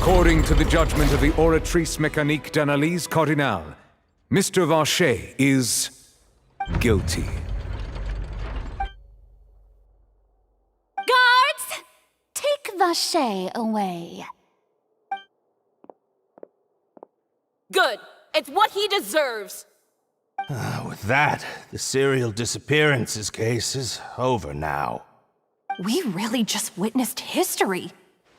According to the judgment of the Oratrice Mechanique d'Analyse Cardinal, Mr. Varche is guilty. Guards! Take Varche away. Good. It's what he deserves. With that, the serial disappearances case is over now. We really just witnessed history.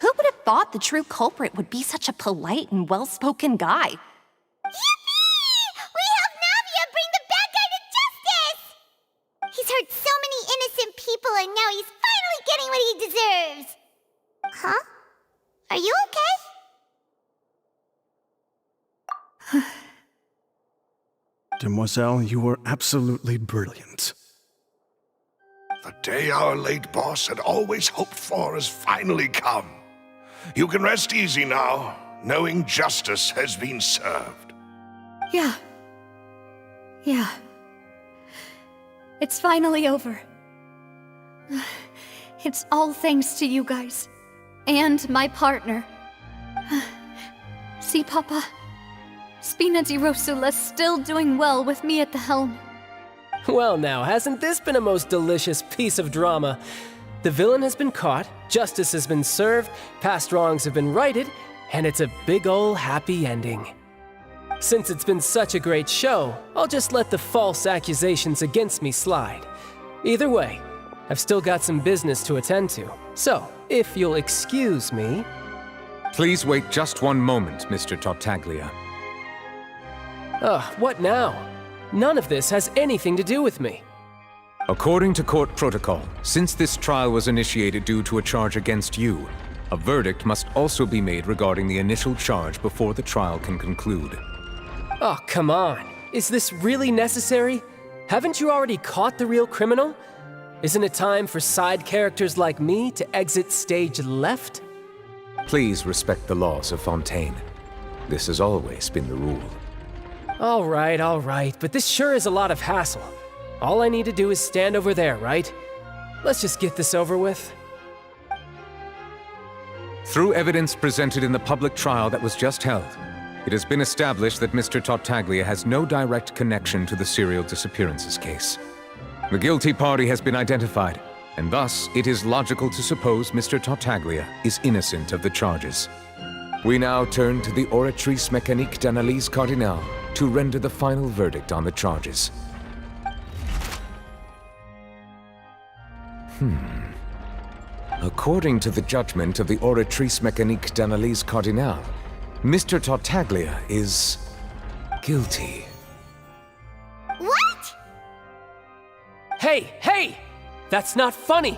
Who would have thought the true culprit would be such a polite and well-spoken guy? Yippee! We helped Navia bring the bad guy to justice! He's hurt so many innocent people and now he's finally getting what he deserves! Huh? Are you okay? Demoiselle, you were absolutely brilliant. The day our late boss had always hoped for has finally come. You can rest easy now, knowing justice has been served. Yeah. It's finally over. It's all thanks to you guys. And my partner. See, Papa? Spina di Rosula's still doing well with me at the helm. Well now, hasn't this been a most delicious piece of drama? The villain has been caught, justice has been served, past wrongs have been righted, and it's a big ol' happy ending. Since it's been such a great show, I'll just let the false accusations against me slide. Either way, I've still got some business to attend to, so if you'll excuse me... Please wait just one moment, Mr. Tartaglia. What now? None of this has anything to do with me. According to court protocol, since this trial was initiated due to a charge against you, a verdict must also be made regarding the initial charge before the trial can conclude. Oh, come on. Is this really necessary? Haven't you already caught the real criminal? Isn't it time for side characters like me to exit stage left? Please respect the laws of Fontaine. This has always been the rule. All right, but this sure is a lot of hassle. All I need to do is stand over there, right? Let's just get this over with. Through evidence presented in the public trial that was just held, it has been established that Mr. Tartaglia has no direct connection to the serial disappearances case. The guilty party has been identified, and thus it is logical to suppose Mr. Tartaglia is innocent of the charges. We now turn to the Oratrice Mechanique d'Analyse Cardinal to render the final verdict on the charges. According to the judgment of the Oratrice Mechanique d'Analyse Cardinal, Mr. Tartaglia is guilty. What? Hey! That's not funny!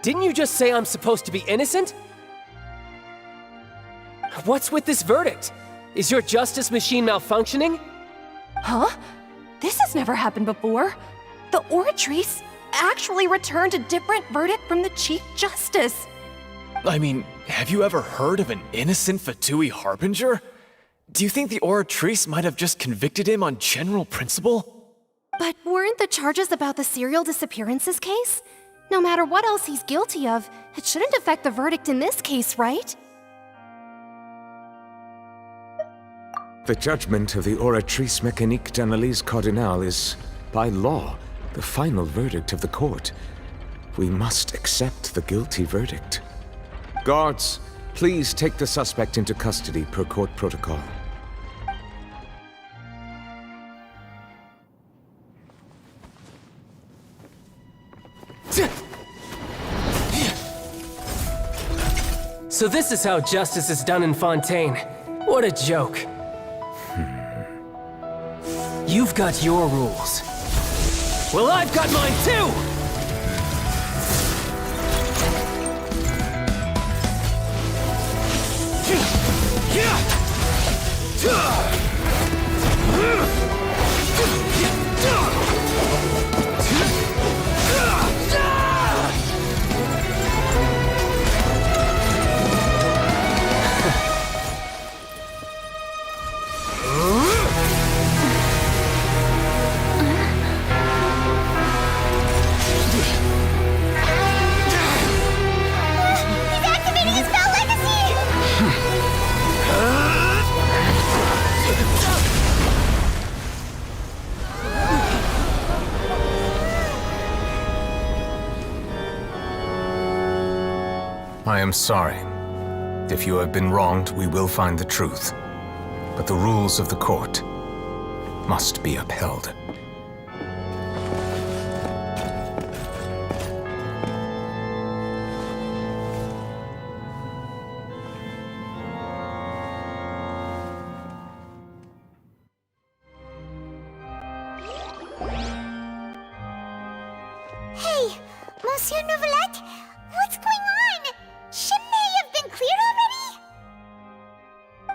Didn't you just say I'm supposed to be innocent? What's with this verdict? Is your justice machine malfunctioning? Huh? This has never happened before. The Oratrice actually returned a different verdict from the Chief Justice. I mean, have you ever heard of an innocent Fatui Harbinger? Do you think the Oratrice might have just convicted him on general principle? But weren't the charges about the serial disappearances case? No matter what else he's guilty of, it shouldn't affect the verdict in this case, right? The judgment of the Oratrice Mechanique d'Analyse Cardinal is, by law, the final verdict of the court. We must accept the guilty verdict. Guards, please take the suspect into custody per court protocol. So this is how justice is done in Fontaine. What a joke. You've got your rules. Well, I've got mine too! I am sorry. If you have been wronged, we will find the truth. But the rules of the court must be upheld. Hey, Monsieur Novelette, what's going on? Shouldn't they have been cleared already?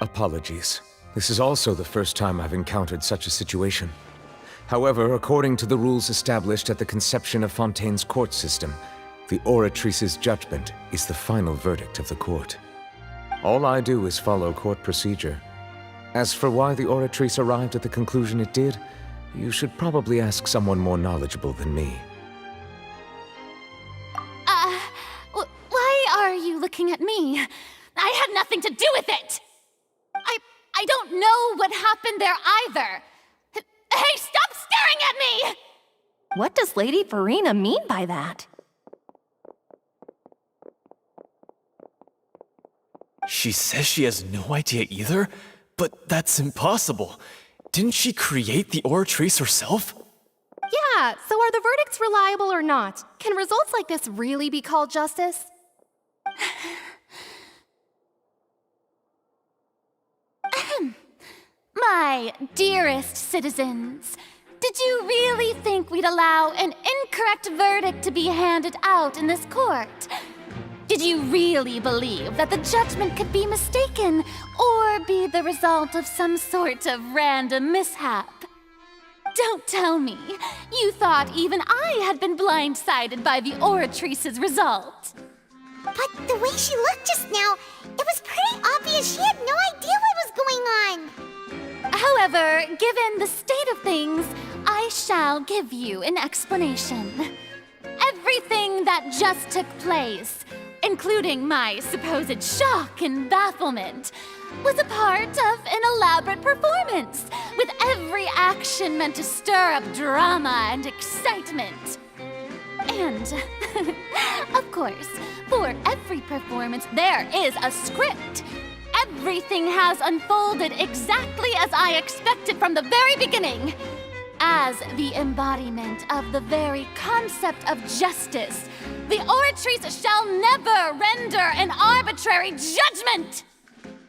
Apologies. This is also the first time I've encountered such a situation. However, according to the rules established at the conception of Fontaine's court system, the Oratrice's judgment is the final verdict of the court. All I do is follow court procedure. As for why the Oratrice arrived at the conclusion it did, you should probably ask someone more knowledgeable than me. Why are you looking at me? I had nothing to do with it! I don't know what happened there either! Hey, stop staring at me! What does Lady Farina mean by that? She says she has no idea either? But that's impossible. Didn't she create the Oratrice herself? Yeah, so are the verdicts reliable or not? Can results like this really be called justice? My dearest citizens, did you really think we'd allow an incorrect verdict to be handed out in this court? Did you really believe that the judgment could be mistaken or be the result of some sort of random mishap? Don't tell me you thought even I had been blindsided by the Oratrice's result. But the way she looked just now, it was pretty obvious she had no idea what was going on. However, given the state of things, I shall give you an explanation. Everything that just took place, including my supposed shock and bafflement, was a part of an elaborate performance, with every action meant to stir up drama and excitement. And, of course, for every performance, there is a script. Everything has unfolded exactly as I expected from the very beginning. As the embodiment of the very concept of justice, the Oratrice shall never render an arbitrary judgment!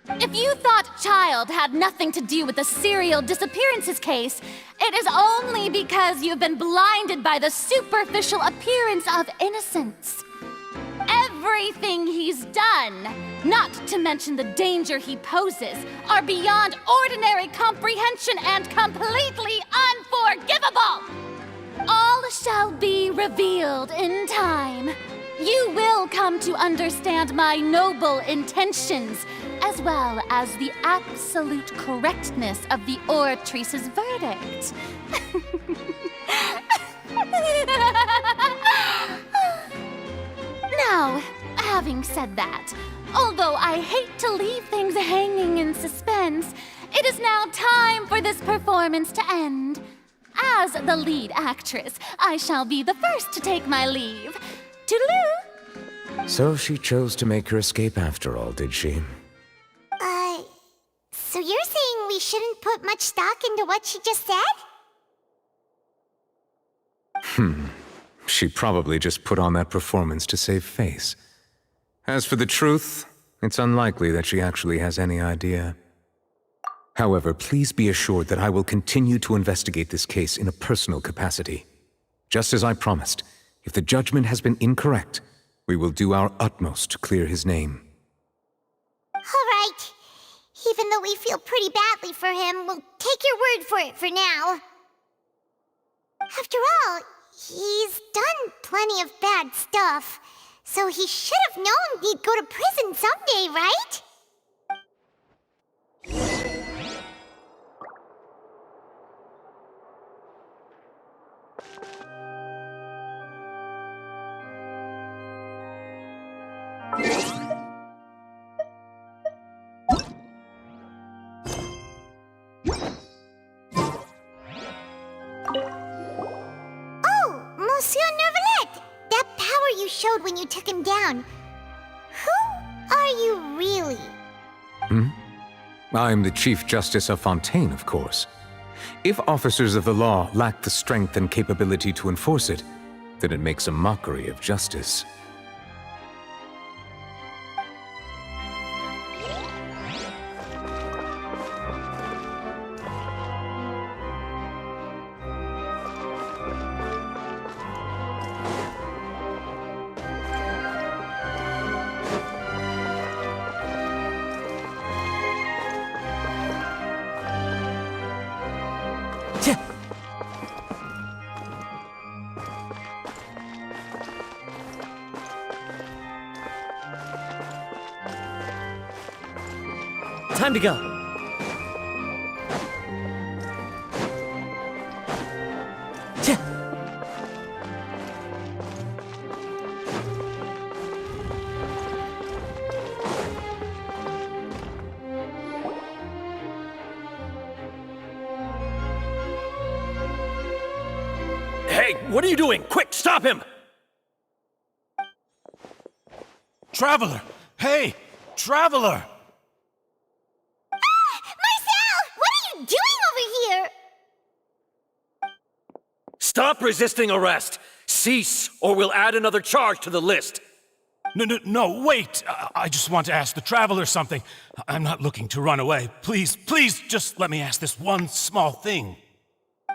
If you thought Child had nothing to do with the serial disappearances case, it is only because you've been blinded by the superficial appearance of innocence. Everything he's done, not to mention the danger he poses, are beyond ordinary comprehension and completely unforgivable! All shall be revealed in time. You will come to understand my noble intentions, as well as the absolute correctness of the Oratrice's verdict. Now, having said that, although I hate to leave things hanging in suspense, it is now time for this performance to end. As the lead actress, I shall be the first to take my leave. Toodaloo! So she chose to make her escape after all, did she? So you're saying we shouldn't put much stock into what she just said? She probably just put on that performance to save face. As for the truth, it's unlikely that she actually has any idea. However, please be assured that I will continue to investigate this case in a personal capacity. Just as I promised, if the judgment has been incorrect, we will do our utmost to clear his name. All right. Even though we feel pretty badly for him, we'll take your word for it for now. After all, he's done plenty of bad stuff, so he should have known he'd go to prison someday, right? Oh, Monsieur Neuvillette! That power you showed when you took him down. Who you really? I'm the Chief Justice of Fontaine, of course. If officers of the law lack the strength and capability to enforce it, then it makes a mockery of justice. Time to go. Hey, what are you doing? Quick, stop him! Traveler! Hey! Traveler! Marcel! What are you doing over here? Stop resisting arrest! Cease, or we'll add another charge to the list! No, wait! I just want to ask the Traveler something. I'm not looking to run away. Please, just let me ask this one small thing.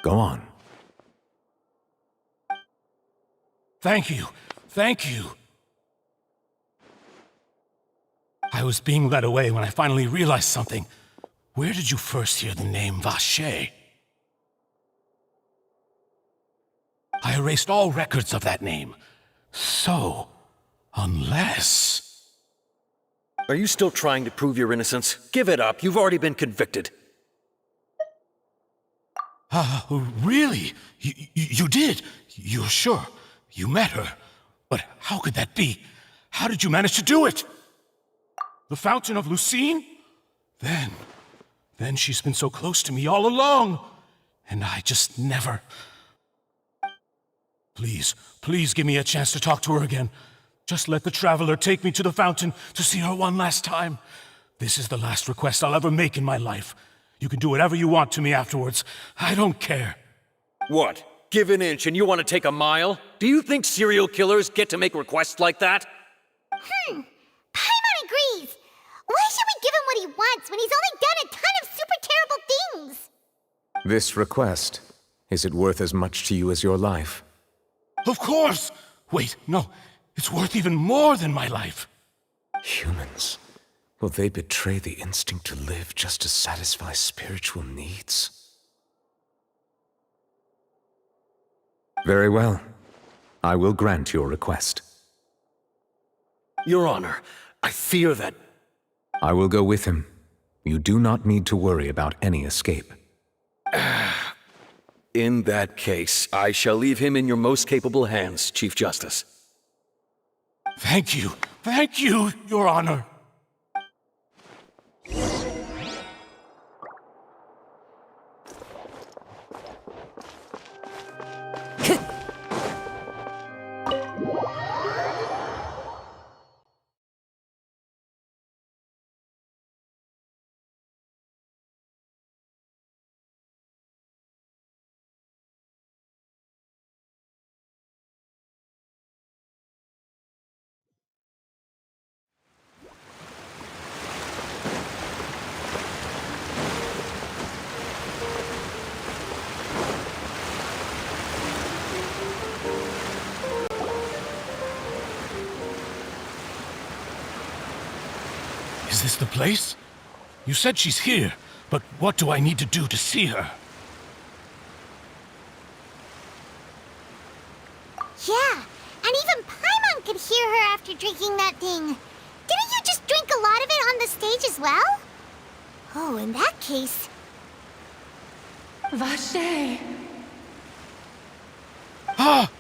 Go on. Thank you. I was being led away when I finally realized something. Where did you first hear the name Varche? I erased all records of that name. So, unless... Are you still trying to prove your innocence? Give it up, you've already been convicted. Really? You did? You're sure? You met her? But how could that be? How did you manage to do it? The Fountain of Lucine? Then she's been so close to me all along. And I just never... Please give me a chance to talk to her again. Just let the Traveler take me to the fountain to see her one last time. This is the last request I'll ever make in my life. You can do whatever you want to me afterwards. I don't care. What? Give an inch and you want to take a mile? Do you think serial killers get to make requests like that? Paimon agrees. Why should we give him what he wants when he's only done a ton of super terrible things? This request, is it worth as much to you as your life? Of course! Wait, no. It's worth even more than my life. Humans. Will they betray the instinct to live just to satisfy spiritual needs? Very well. I will grant your request. Your Honor, I fear that... I will go with him. You do not need to worry about any escape. In that case, I shall leave him in your most capable hands, Chief Justice. Thank you, Your Honor. Is this the place? You said she's here, but what do I need to do to see her? Yeah, and even Paimon could hear her after drinking that thing. Didn't you just drink a lot of it on the stage as well? Oh, in that case... Varche! Ah!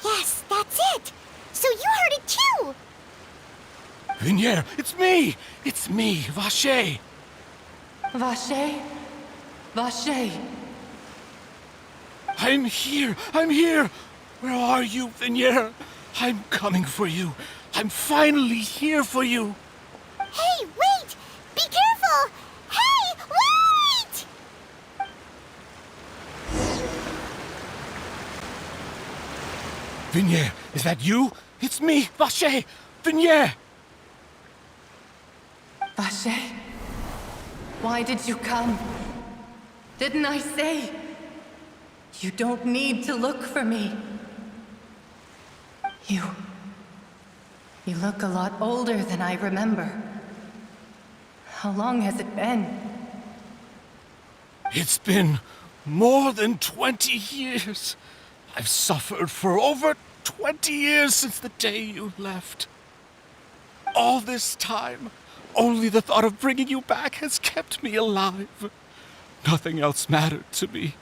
Yes, that's it! So you heard it too! Vignier, it's me! It's me, Varche! Varche? Varche! I'm here! Where are you, Vignier? I'm coming for you. I'm finally here for you! Hey, wait! Be careful! Hey, wait! Vignier, is that you? It's me, Varche! Vignier! Varche, why did you come? Didn't I say? You don't need to look for me. You look a lot older than I remember. How long has it been? It's been more than 20 years. I've suffered for over 20 years since the day you left. All this time, only the thought of bringing you back has kept me alive. Nothing else mattered to me.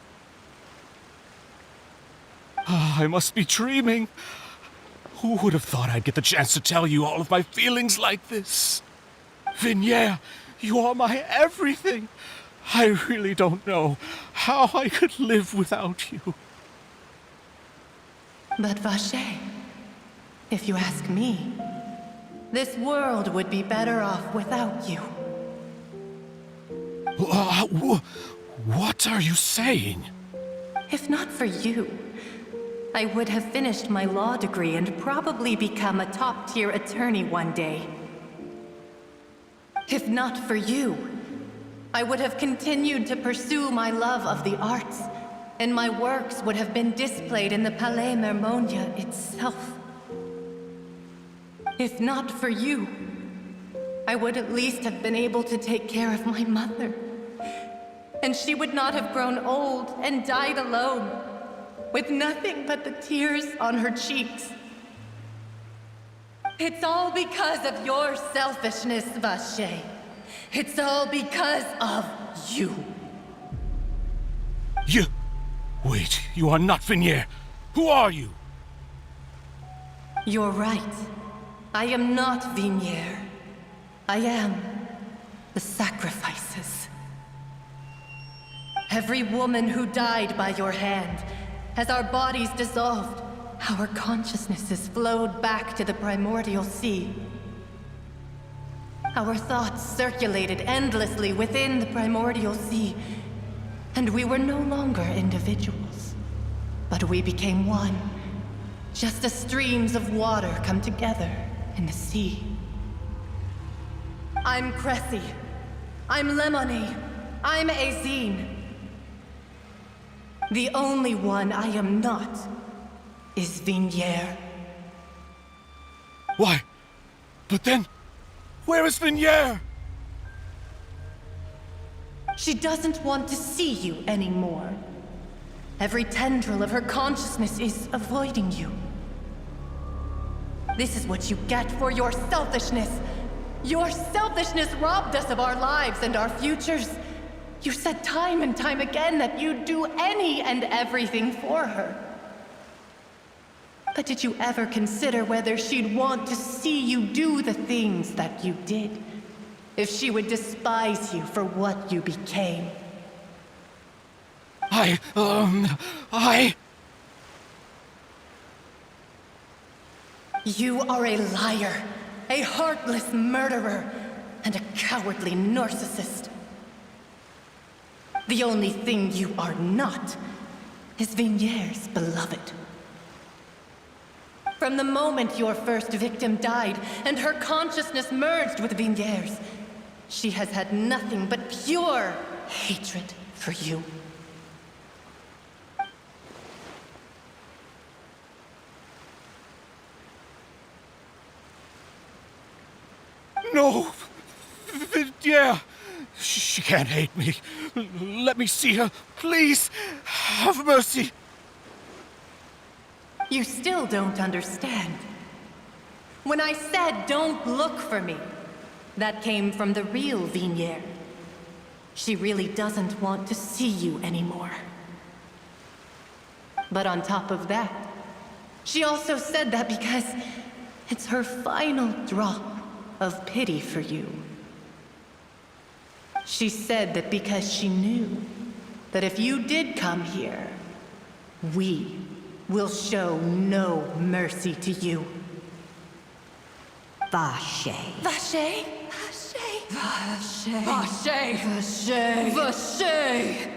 I must be dreaming. Who would have thought I'd get the chance to tell you all of my feelings like this? Vignier, you are my everything. I really don't know how I could live without you. But Varche, if you ask me, this world would be better off without you. What are you saying? If not for you, I would have finished my law degree and probably become a top-tier attorney one day. If not for you, I would have continued to pursue my love of the arts, and my works would have been displayed in the Palais Mermonia itself. If not for you, I would at least have been able to take care of my mother. And she would not have grown old and died alone, with nothing but the tears on her cheeks. It's all because of your selfishness, Varche. It's all because of you. You... Wait, you are not Vignier. Who are you? You're right. I am not Vignier. I am the sacrifices. Every woman who died by your hand, as our bodies dissolved, our consciousnesses flowed back to the primordial sea. Our thoughts circulated endlessly within the primordial sea, and we were no longer individuals, but we became one, just as streams of water come together in the sea. I'm Cressy. I'm Lemony. I'm Azine. The only one I am not is Vignier. Why? But then, where is Vignier? She doesn't want to see you anymore. Every tendril of her consciousness is avoiding you. This is what you get for your selfishness. Your selfishness robbed us of our lives and our futures. You said time and time again that you'd do any and everything for her. But did you ever consider whether she'd want to see you do the things that you did? If she would despise you for what you became? You are a liar, a heartless murderer, and a cowardly narcissist. The only thing you are not is Vignier's beloved. From the moment your first victim died and her consciousness merged with Vignier's, she has had nothing but pure hatred for you. No! Yeah! She can't hate me. Let me see her. Please! Have mercy! You still don't understand. When I said don't look for me, that came from the real Vignier. She really doesn't want to see you anymore. But on top of that, she also said that because it's her final drop of pity for you. She said that because she knew that if you did come here, we will show no mercy to you. Varche. Varche? Varche. Varche. Varche. Varche.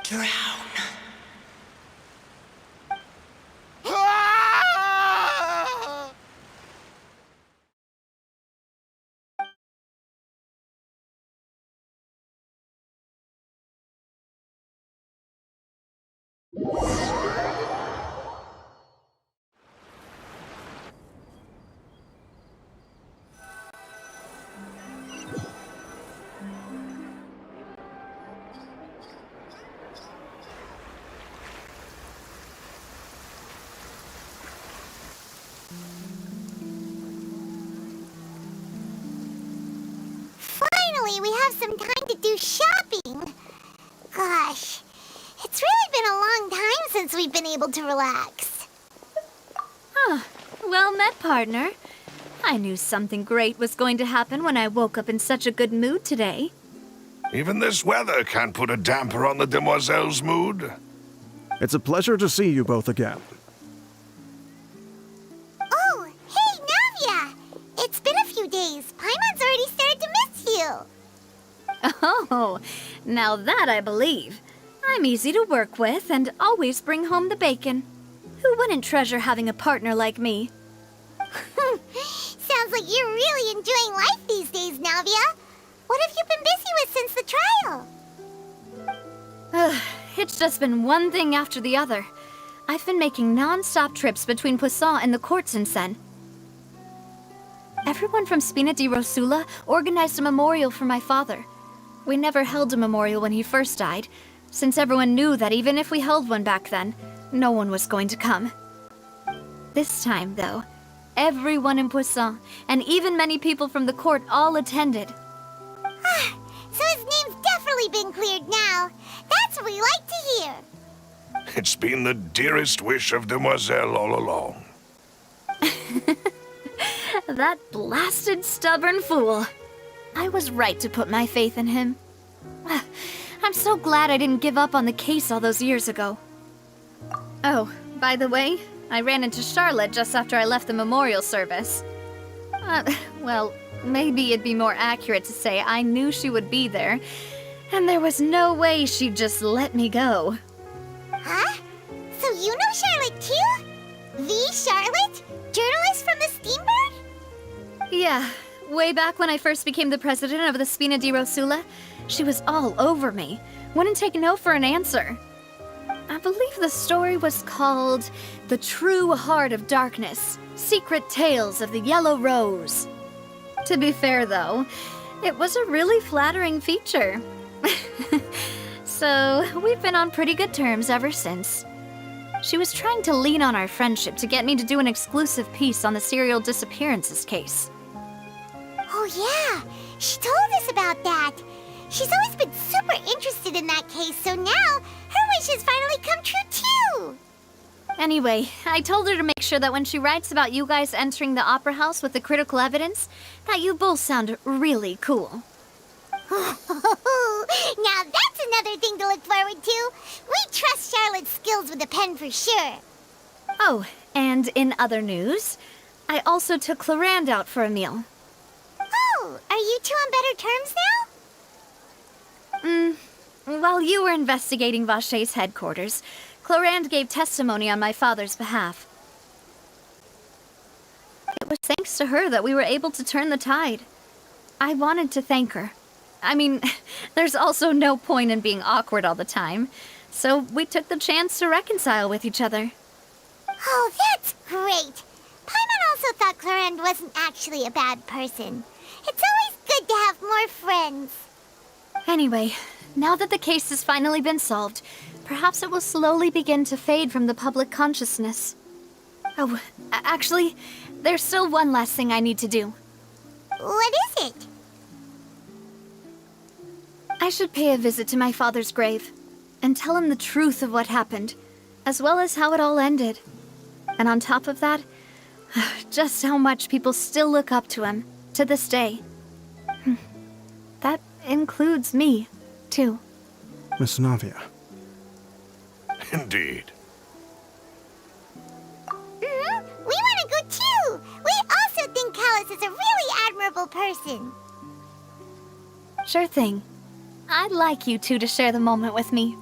Drown. Finally, we have some time to do shopping. Gosh, it's really been a long time since we've been able to relax. Well met, partner. I knew something great was going to happen when I woke up in such a good mood today. Even this weather can't put a damper on the demoiselle's mood. It's a pleasure to see you both again. Oh, hey, Navia! It's been a few days. Paimon's already started to miss you. Oh, now that I believe. I'm easy to work with and always bring home the bacon. Who wouldn't treasure having a partner like me? Sounds like you're really enjoying life these days, Navia. What have you been busy with since the trial? It's just been one thing after the other. I've been making non-stop trips between Poisson and the courts in Sen. Everyone from Spina di Rosula organized a memorial for my father. We never held a memorial when he first died, since everyone knew that even if we held one back then, no one was going to come. This time, though, everyone in Poisson, and even many people from the court, all attended. So his name's definitely been cleared now. That's what we like to hear. It's been the dearest wish of Demoiselle all along. That blasted stubborn fool. I was right to put my faith in him. I'm so glad I didn't give up on the case all those years ago. Oh, by the way, I ran into Charlotte just after I left the memorial service. Well, maybe it'd be more accurate to say I knew she would be there, and there was no way she'd just let me go. Huh? So you know Charlotte too? The Charlotte? Journalist from the Steambird? Yeah, way back when I first became the president of the Spina di Rosula, she was all over me. Wouldn't take no for an answer. I believe the story was called The True Heart of Darkness, Secret Tales of the Yellow Rose. To be fair, though, it was a really flattering feature. So, we've been on pretty good terms ever since. She was trying to lean on our friendship to get me to do an exclusive piece on the serial disappearances case. Oh yeah, she told us about that. She's always been super interested in that case, so now her wish has finally come true too. Anyway, I told her to make sure that when she writes about you guys entering the opera house with the critical evidence, that you both sound really cool. Now that's another thing to look forward to. We trust Charlotte's skills with a pen for sure. Oh, and in other news, I also took Clarande out for a meal. Oh, are you two on better terms now? While you were investigating Varche's headquarters, Clarande gave testimony on my father's behalf. It was thanks to her that we were able to turn the tide. I wanted to thank her. I mean, there's also no point in being awkward all the time, so we took the chance to reconcile with each other. Oh, that's great. Paimon also thought Clarande wasn't actually a bad person. It's always good to have more friends. Anyway, now that the case has finally been solved, perhaps it will slowly begin to fade from the public consciousness. Oh, actually, there's still one last thing I need to do. What is it? I should pay a visit to my father's grave and tell him the truth of what happened, as well as how it all ended. And on top of that, just how much people still look up to him to this day. That includes me, too. Miss Navia. Indeed. We want to go too! adorable person. Sure thing. I'd like you two to share the moment with me.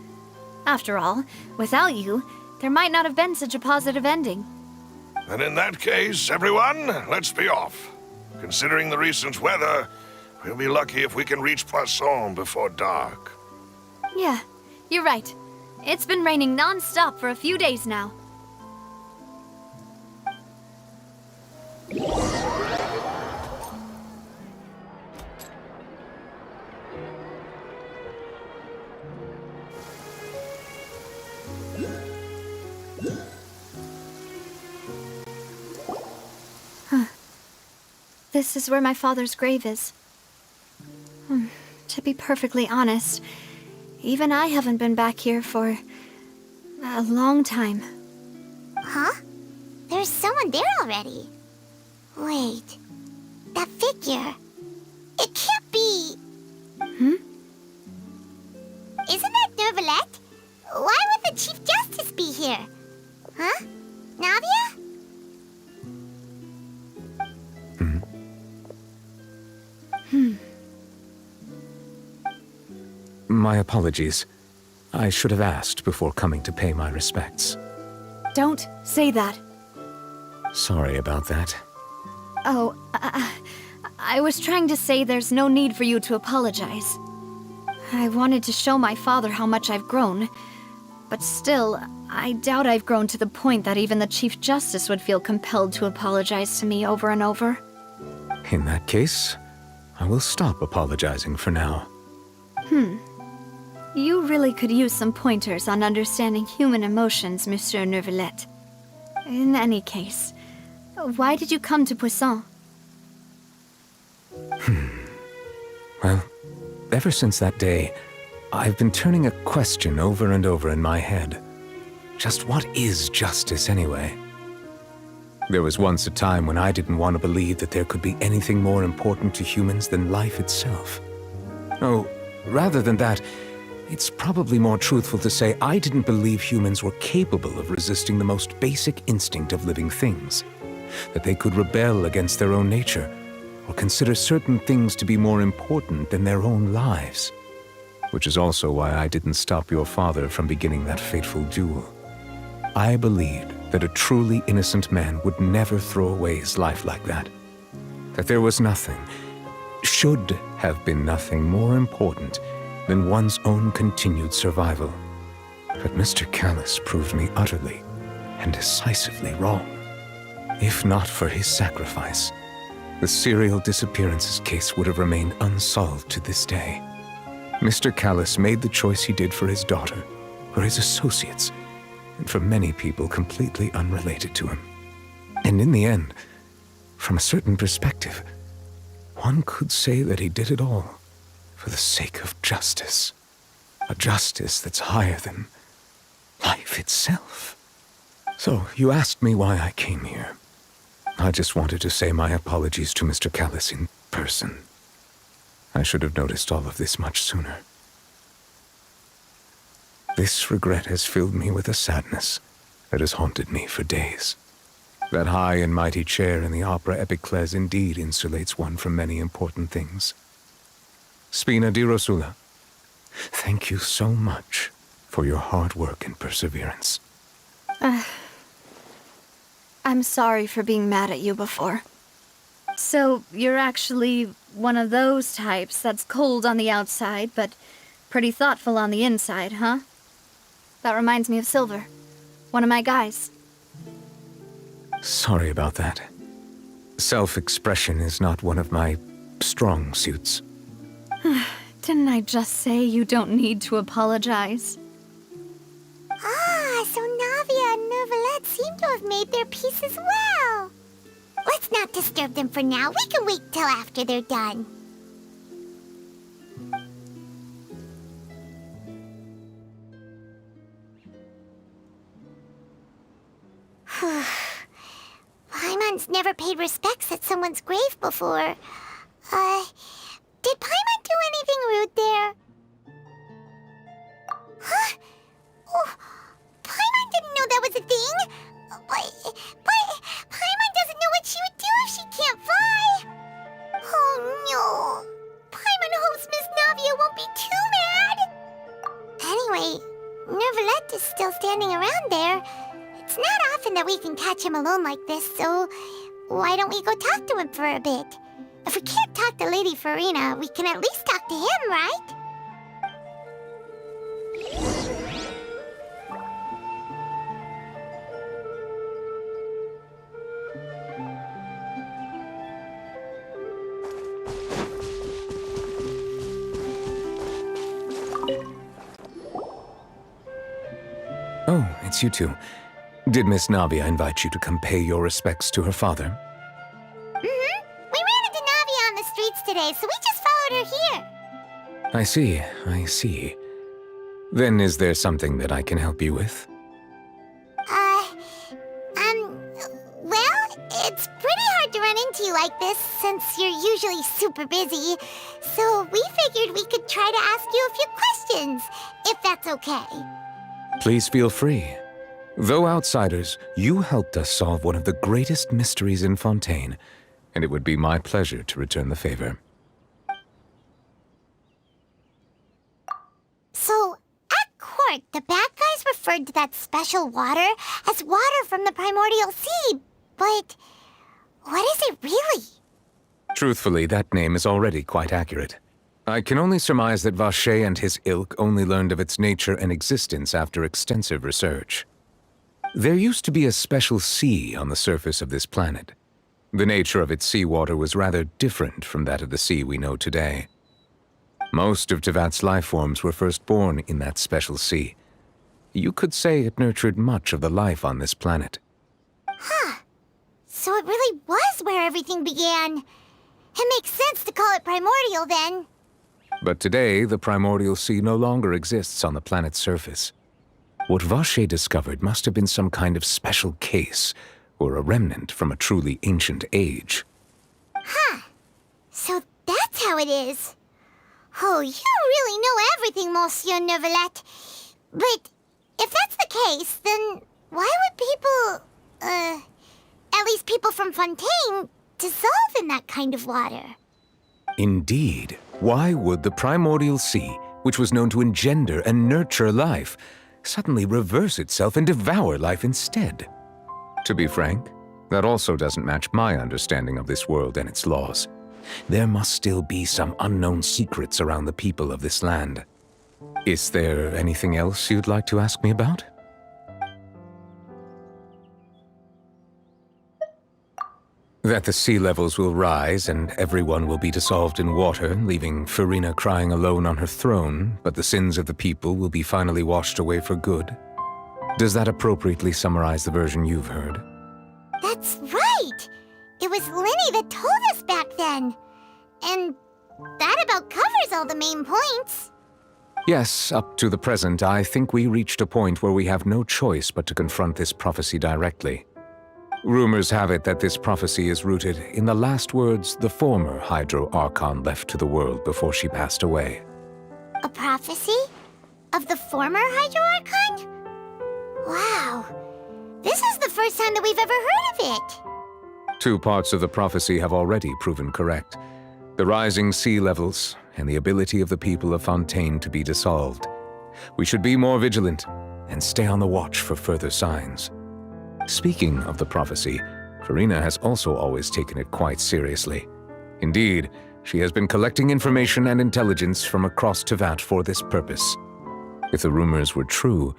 After all, without you, there might not have been such a positive ending. And in that case, everyone, let's be off. Considering the recent weather, we'll be lucky if we can reach Poisson before dark. Yeah, you're right. It's been raining non-stop for a few days now. This is where my father's grave is. To be perfectly honest, even I haven't been back here for a long time. Huh? There's someone there already. Wait. That figure. It can't be... Isn't that Neuvillette? Why would the Chief Justice be here? Huh? Navia? My apologies. I should have asked before coming to pay my respects. Don't say that. Sorry about that. Oh, I was trying to say there's no need for you to apologize. I wanted to show my father how much I've grown, but still, I doubt I've grown to the point that even the Chief Justice would feel compelled to apologize to me over and over. In that case, I will stop apologizing for now. You really could use some pointers on understanding human emotions, Monsieur Neuvillette. In any case, why did you come to Poisson? Well, ever since that day, I've been turning a question over and over in my head. Just what is justice anyway? There was once a time when I didn't want to believe that there could be anything more important to humans than life itself. Oh, rather than that, it's probably more truthful to say I didn't believe humans were capable of resisting the most basic instinct of living things. That they could rebel against their own nature, or consider certain things to be more important than their own lives. Which is also why I didn't stop your father from beginning that fateful duel. I believed that a truly innocent man would never throw away his life like that. That there was nothing, should have been nothing more important than one's own continued survival. But Mr. Callis proved me utterly and decisively wrong. If not for his sacrifice, the serial disappearances case would have remained unsolved to this day. Mr. Callis made the choice he did for his daughter, for his associates, and for many people completely unrelated to him. And in the end, from a certain perspective, one could say that he did it all for the sake of justice. A justice that's higher than life itself. So, you asked me why I came here. I just wanted to say my apologies to Mr. Callis in person. I should have noticed all of this much sooner. This regret has filled me with a sadness that has haunted me for days. That high and mighty chair in the Opera Epiclese indeed insulates one from many important things. Spina di Rosula, thank you so much for your hard work and perseverance. I'm sorry for being mad at you before. So, you're actually one of those types that's cold on the outside, but pretty thoughtful on the inside, huh? That reminds me of Silver, one of my guys. Sorry about that. Self-expression is not one of my strong suits. Didn't I just say you don't need to apologize? Ah, so Navia and Neuvillette seem to have made their peace as well. Let's not disturb them for now. We can wait till after they're done. Paimon's never paid respects at someone's grave before. Did Paimon do anything rude there? Huh? Oh, Paimon didn't know that was a thing. But Paimon doesn't know what she would do if she can't fly. Oh Navia won't be too mad. Anyway, Nervalette is still standing around there. It's not often that we can catch him alone like this, so why don't we go talk to him for a bit? If we can't talk to Lady Farina, we can at least talk to him, right? Oh, it's you two. Did Miss Navia invite you to come pay your respects to her father? Mm-hmm. We ran into Navia on the streets today, so we just followed her here. I see, I see. Then is there something that I can help you with? Well, it's pretty hard to run into you like this since you're usually super busy. So we figured we could try to ask you a few questions, if that's okay. Please feel free. Though outsiders, you helped us solve one of the greatest mysteries in Fontaine, and it would be my pleasure to return the favor. So, at court, the bad guys referred to that special water as water from the primordial sea, but what is it really? Truthfully, that name is already quite accurate. I can only surmise that Varche and his ilk only learned of its nature and existence after extensive research. There used to be a special sea on the surface of this planet. The nature of its seawater was rather different from that of the sea we know today. Most of Tevat's life forms were first born in that special sea. You could say it nurtured much of the life on this planet. Huh. So it really was where everything began. It makes sense to call it primordial then. But today, the primordial sea no longer exists on the planet's surface. What Varche discovered must have been some kind of special case, or a remnant from a truly ancient age. Huh. So that's how it is. Oh, you really know everything, Monsieur Nervalette. But if that's the case, then why would people, at least people from Fontaine, dissolve in that kind of water? Indeed. Why would the primordial sea, which was known to engender and nurture life, suddenly reverse itself and devour life instead? To be frank, that also doesn't match my understanding of this world and its laws. There must still be some unknown secrets around the people of this land. Is there anything else you'd like to ask me about? That the sea levels will rise and everyone will be dissolved in water, leaving Farina crying alone on her throne, but the sins of the people will be finally washed away for good. Does that appropriately summarize the version you've heard? That's right! It was Linny that told us back then. And that about covers all the main points. Yes, up to the present, I think we reached a point where we have no choice but to confront this prophecy directly. Rumors have it that this prophecy is rooted in the last words the former Hydro Archon left to the world before she passed away. A prophecy? Of the former Hydro Archon? Wow. This is the first time that we've ever heard of it. Two parts of the prophecy have already proven correct. The rising sea levels and the ability of the people of Fontaine to be dissolved. We should be more vigilant and stay on the watch for further signs. Speaking of the prophecy, Farina has also always taken it quite seriously. Indeed, she has been collecting information and intelligence from across Tevat for this purpose. If the rumors were true,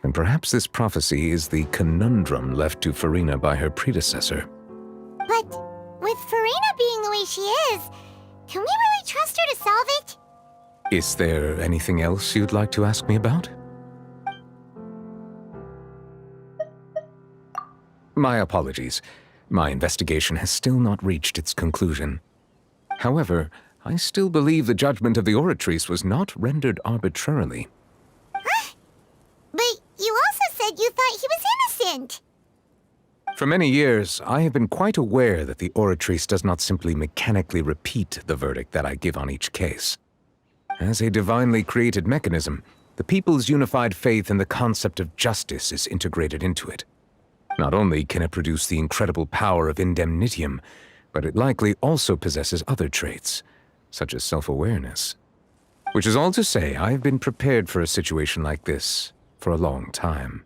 then perhaps this prophecy is the conundrum left to Farina by her predecessor. But with Farina being the way she is, can we really trust her to solve it? Is there anything else you'd like to ask me about? My apologies. My investigation has still not reached its conclusion. However, I still believe the judgment of the Oratrice was not rendered arbitrarily. Huh? But you also said you thought he was innocent. For many years, I have been quite aware that the Oratrice does not simply mechanically repeat the verdict that I give on each case. As a divinely created mechanism, the people's unified faith in the concept of justice is integrated into it. Not only can it produce the incredible power of indemnitium, but it likely also possesses other traits, such as self-awareness. Which is all to say, I've been prepared for a situation like this for a long time.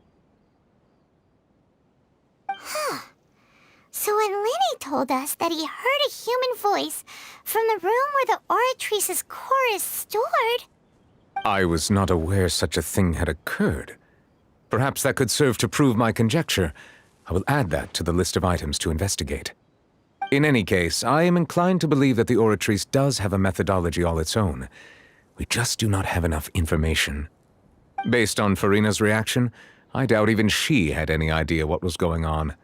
So when Lenny told us that he heard a human voice from the room where the Oratrice's core is stored... I was not aware such a thing had occurred. Perhaps that could serve to prove my conjecture. I will add that to the list of items to investigate. In any case, I am inclined to believe that the Oratrice does have a methodology all its own. We just do not have enough information. Based on Farina's reaction, I doubt even she had any idea what was going on.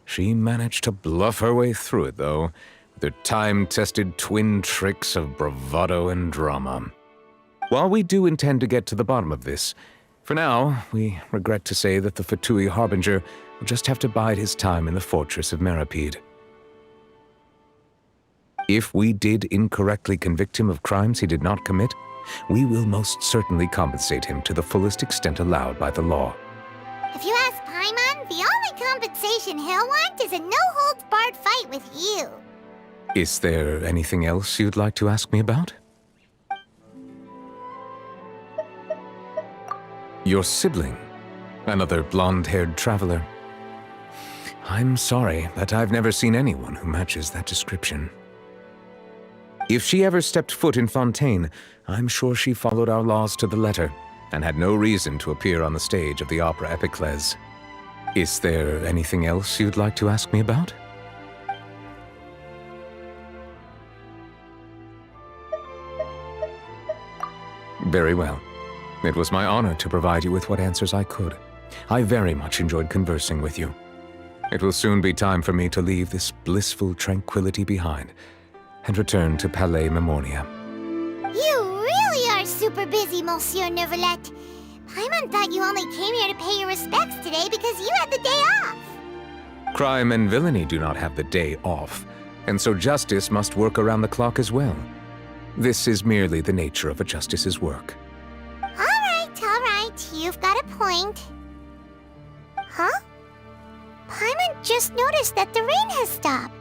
She managed to bluff her way through it, though, with her time-tested twin tricks of bravado and drama. While we do intend to get to the bottom of this, for now, we regret to say that the Fatui Harbinger will just have to bide his time in the fortress of Meripede. If we did incorrectly convict him of crimes he did not commit, we will most certainly compensate him to the fullest extent allowed by the law. If you ask Paimon, the only compensation he'll want is a no-holds-barred fight with you. Is there anything else you'd like to ask me about? Your sibling, another blonde-haired traveler. I'm sorry, but I've never seen anyone who matches that description. If she ever stepped foot in Fontaine, I'm sure she followed our laws to the letter, and had no reason to appear on the stage of the opera Epiclese. Is there anything else you'd like to ask me about? Very well. It was my honor to provide you with what answers I could. I very much enjoyed conversing with you. It will soon be time for me to leave this blissful tranquility behind and return to Palais Memoria. You really are super busy, Monsieur Neuvillette. Paimon thought you only came here to pay your respects today because you had the day off. Crime and villainy do not have the day off, and so justice must work around the clock as well. This is merely the nature of a justice's work. All right, you've got a point. Huh? Paimon just noticed that the rain has stopped.